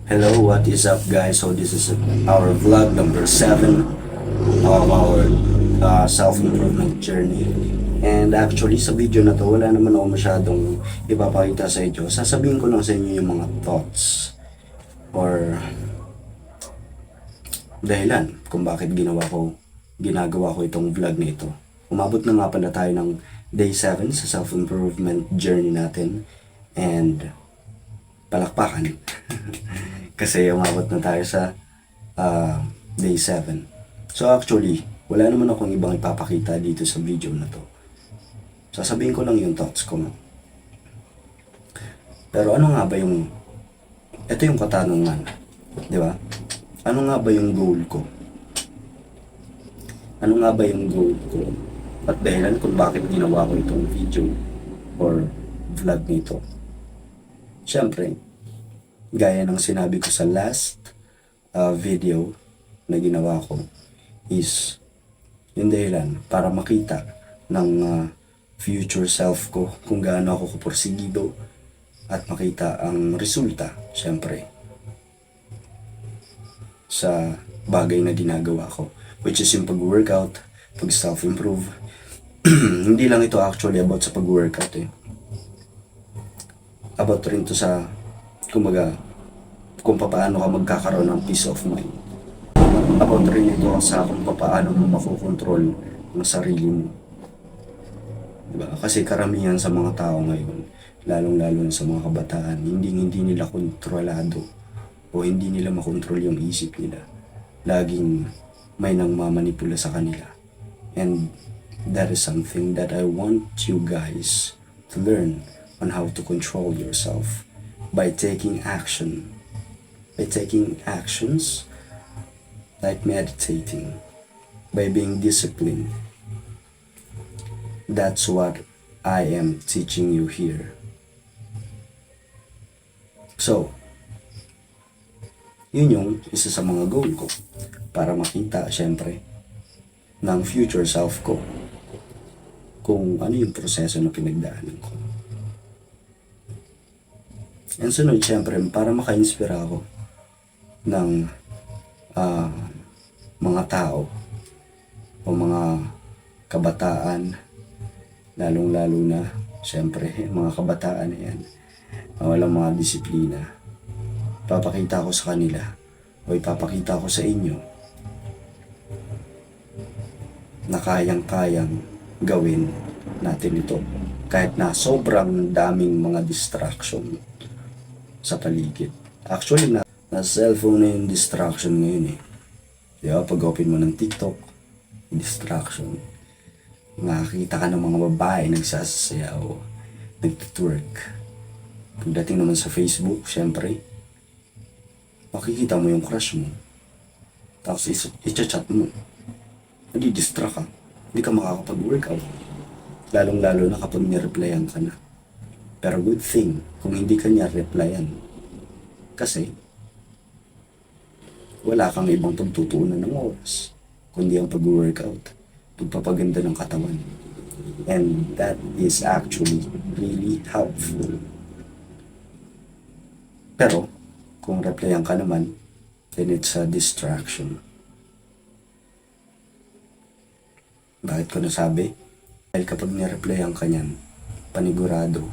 Hello, what is up guys? So this is our vlog number 7 of our self-improvement journey. And actually sa video na to, wala naman ako masyadong ipapakita sa inyo. Sasabihin ko lang sa inyo yung mga thoughts or dahilan kung bakit ginagawa ko itong vlog na ito. Umabot na nga pala tayo ng day 7 sa self-improvement journey natin. And palakpakan. Kasi umabot na tayo sa day 7. So actually, wala naman akong ibang ipapakita dito sa video na to. Sasabihin ko lang yung thoughts ko. Pero ano nga ba yung... Ito yung katanungan. Di ba? Ano nga ba yung goal ko? Ano nga ba yung goal ko? At dahilan kung bakit ginawa ko itong video or vlog nito. Siyempre, gaya ng sinabi ko sa last video na ginawa ko is yung dahilan para makita ng future self ko kung gaano ako kaporsigido at makita ang resulta, siyempre, sa bagay na ginagawa ko, which is yung pag-workout, pag-self-improve. Hindi lang ito actually about sa pag-workout about rin to sa kumaga kung paano ka magkakaroon ng peace of mind. About rin ito sa kung paano mo makokontrol ang sarili mo. Diba? Kasi karamihan sa mga tao ngayon, lalong-lalo sa mga kabataan, hindi nila kontrolado o hindi nila makontrol yung isip nila. Laging may nang mamanipula sa kanila. And that is something that I want you guys to learn on how to control yourself by taking action. By taking actions like meditating, by being disciplined. That's what I am teaching you here. So, yun yung isa sa mga goal ko para makita, syempre, ng future self ko kung ano yung proseso na pinagdaanan ko. And sunod, syempre, para maka-inspira ako ng mga tao o mga kabataan, lalong-lalo na, syempre, mga kabataan na yan, walang mga disiplina. Papakita ko sa kanila o ipapakita ko sa inyo na kayang-kayang gawin natin ito kahit na sobrang daming mga distraction sa paligid. Actually, na cellphone na yung distraction ngayon Diba? Pag open mo ng TikTok, distraction. Nakakita ka ng mga babae nagsasayaw, nagtutwerk. Pagdating naman sa Facebook, syempre, makikita mo yung crush mo. Tapos i-chat mo. Nadi-distract ka. Hindi ka makakapag-workout. Lalong-lalo na kapag nireplyan ka na. Pero good thing kung hindi ka niya replyan. Kasi wala kang ibang pagtutuunan ng oras kundi ang pag-workout, pagpapaganda ng katawan. And that is actually really helpful. Pero kung replyan ka naman, then it's a distraction. Bakit ko nasabi? Dahil kapag nireplyan ka niyan, panigurado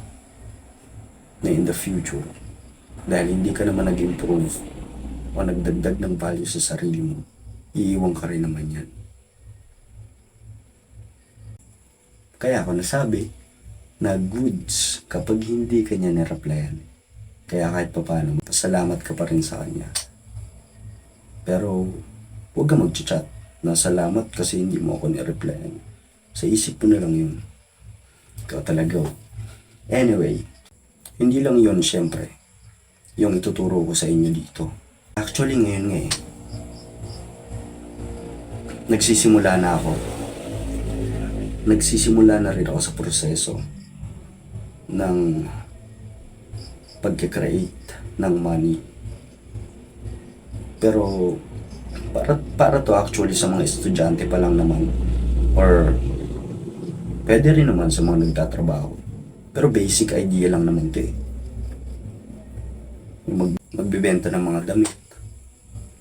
na in the future, dahil hindi ka naman nag-improve o nagdagdag ng value sa sarili mo, iiwan ka rin naman yan. Kaya ako nasabi na goods kapag hindi ka niya nireplyan. Kaya kahit papaano, pasalamat ka pa rin sa kanya. Pero huwag ka mag-chat na salamat kasi hindi mo ako nireplyan. Sa isip mo na lang yun. Ikaw talaga. Anyway, hindi lang yun syempre yung ituturo ko sa inyo dito. Actually ngayon nagsisimula na ako. Nagsisimula na rin ako sa proseso ng pagka-create ng money. Pero para to actually sa mga estudyante pa lang naman, or pwede rin naman sa mga nagtatrabaho. Pero basic idea lang naman ito Yung magbibenta ng mga damit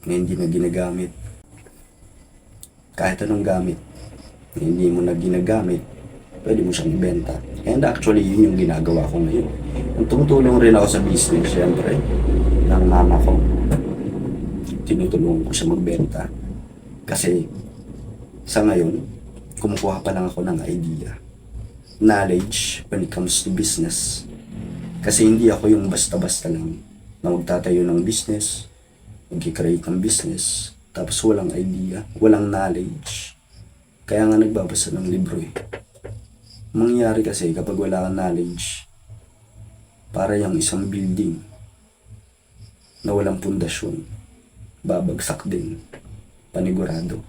na hindi na ginagamit. Kahit anong gamit na hindi mo na ginagamit, pwede mo siyang ibenta. And actually, yun yung ginagawa ko ngayon. Tumutulong rin ako sa business, syempre, ng mama ko. Tinutulungan ko siya magbenta. Kasi, sa ngayon, kumukuha pa lang ako ng idea. Knowledge when it comes to business. Kasi hindi ako yung basta-basta lang na magtatayo ng business, mag-create ng business, tapos walang idea, walang knowledge. Kaya nga nagbabasa ng libro eh. Mangyayari kasi kapag wala kang knowledge, para yung isang building na walang pundasyon, babagsak din, panigurado.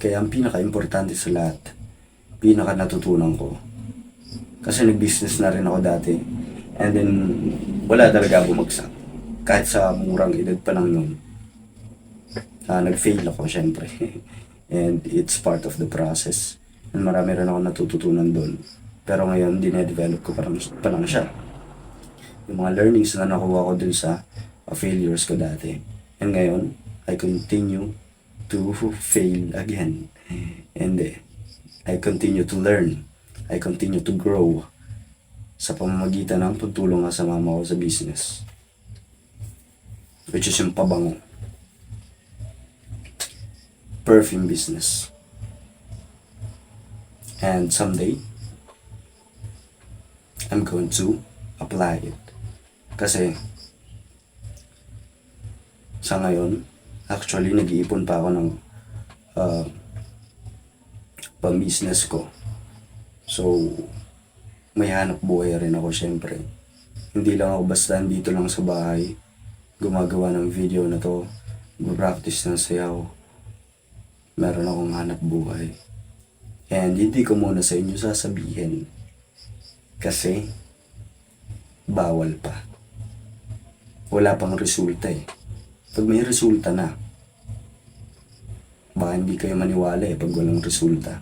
Kaya ang pinaka-importante sa lahat, pinaka-natutunan ko, kasi nag-business na rin ako dati, and then wala talaga bumagsak. Kahit sa murang edad pa lang yun, nag-fail ako syempre. And it's part of the process. And marami rin ako natututunan doon. Pero ngayon, dinedevelop ko pa lang siya. Yung mga learnings na nakuha ko dun sa failures ko dati. And ngayon, I continue to fail again. And I continue to learn. I continue to grow sa pamamagitan ng pagtulong nga sa mama ko sa business. Which is yung pabango. Perfume business. And someday, I'm going to apply it. Kasi, sa ngayon, actually, nag-iipon pa ako ng pang-business ko. So, may hanap buhay rin ako syempre. Hindi lang ako basta dito lang sa bahay, gumagawa ng video na to, mag-practice ng sayaw. Meron akong hanap buhay. And hindi ko muna sa inyo sasabihin. Kasi, bawal pa. Wala pang resulta eh. Pag may resulta na, baka hindi kayo maniwala eh pag walang resulta.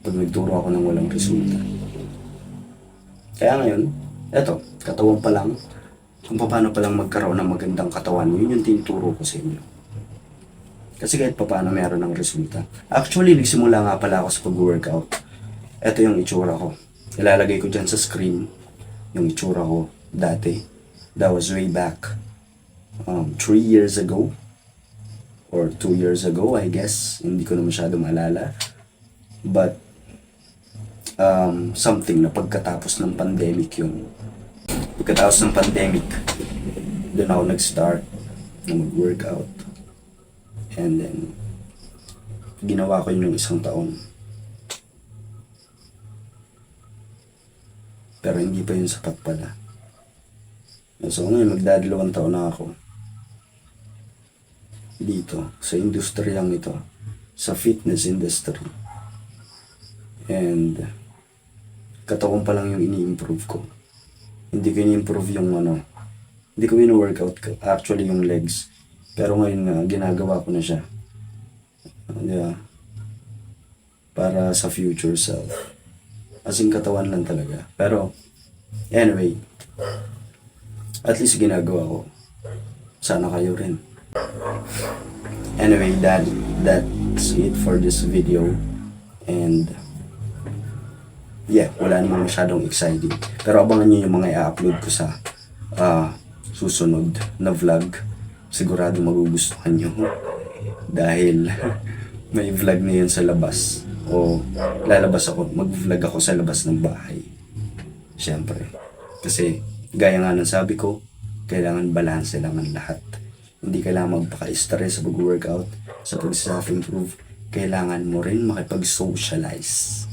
Pag nagturo ako ng walang resulta. Kaya ngayon, eto, katawan pa lang, kung paano pa lang magkaroon ng magandang katawan, yun yung tinuturo ko sa inyo. Kasi kahit paano meron ng resulta. Actually, nagsimula nga pala ako sa pag-workout. Ito yung itsura ko. Ilalagay ko dyan sa screen yung itsura ko dati. That was way back 3 years ago. Or 2 years ago, I guess. Hindi ko na masyado maalala. But, something na pagkatapos ng pandemic yun. Pagkatapos ng pandemic, doon ako nag-start na mag-workout. And then, ginawa ko yun ng 1 taon. Pero hindi pa yun sapat pala. So ngayon, magdadalawang taon na ako. Dito, sa industriyang ito. Sa fitness industry. And, katawan pa lang yung ini-improve ko. Hindi ko ini-improve yung hindi ko ini-workout actually yung legs. Pero ngayon nga, ginagawa ko na siya. Yeah. Para sa future self. As in, katawan lang talaga. Pero, anyway, at least ginagawa ko. Sana kayo rin. Anyway, that's it for this video. And, yeah, wala namang masyadong exciting. Pero abangan nyo yung mga i-upload ko sa susunod na vlog. Sigurado magugustuhan nyo. Dahil may vlog na yun sa labas. O mag-vlog ako sa labas ng bahay. Siyempre. Kasi, gaya nga ng sabi ko, kailangan balance lang ang lahat. Hindi kailangan magpaka-stress sa pag-workout, sa pag-self-improve. Kailangan mo rin makipag-socialize.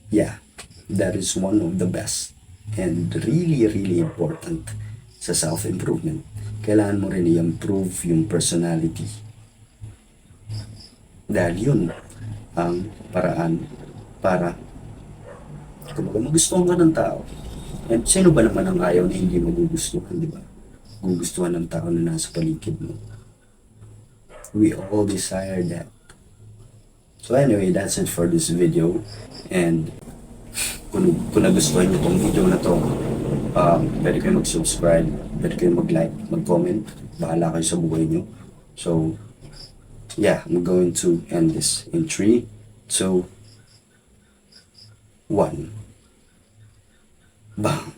Yeah, that is one of the best and really, really important sa self-improvement. Kailangan mo rin i-improve yung personality. Dahil yun ang paraan para kumbaga magustuhan ka ng tao. And sino ba naman ang ayaw na hindi magugustuhan, di ba? Magugustuhan ng tao na nasa paligid mo. We all desire that. So anyway, that's it for this video. And kung nagustuhan niyo tong video na to, pwede kayo mag-subscribe, pwede kayo mag-like, mag-comment. Bahala kayo sa buhay niyo. So, yeah, I'm going to end this in 3, 2, 1. Bang!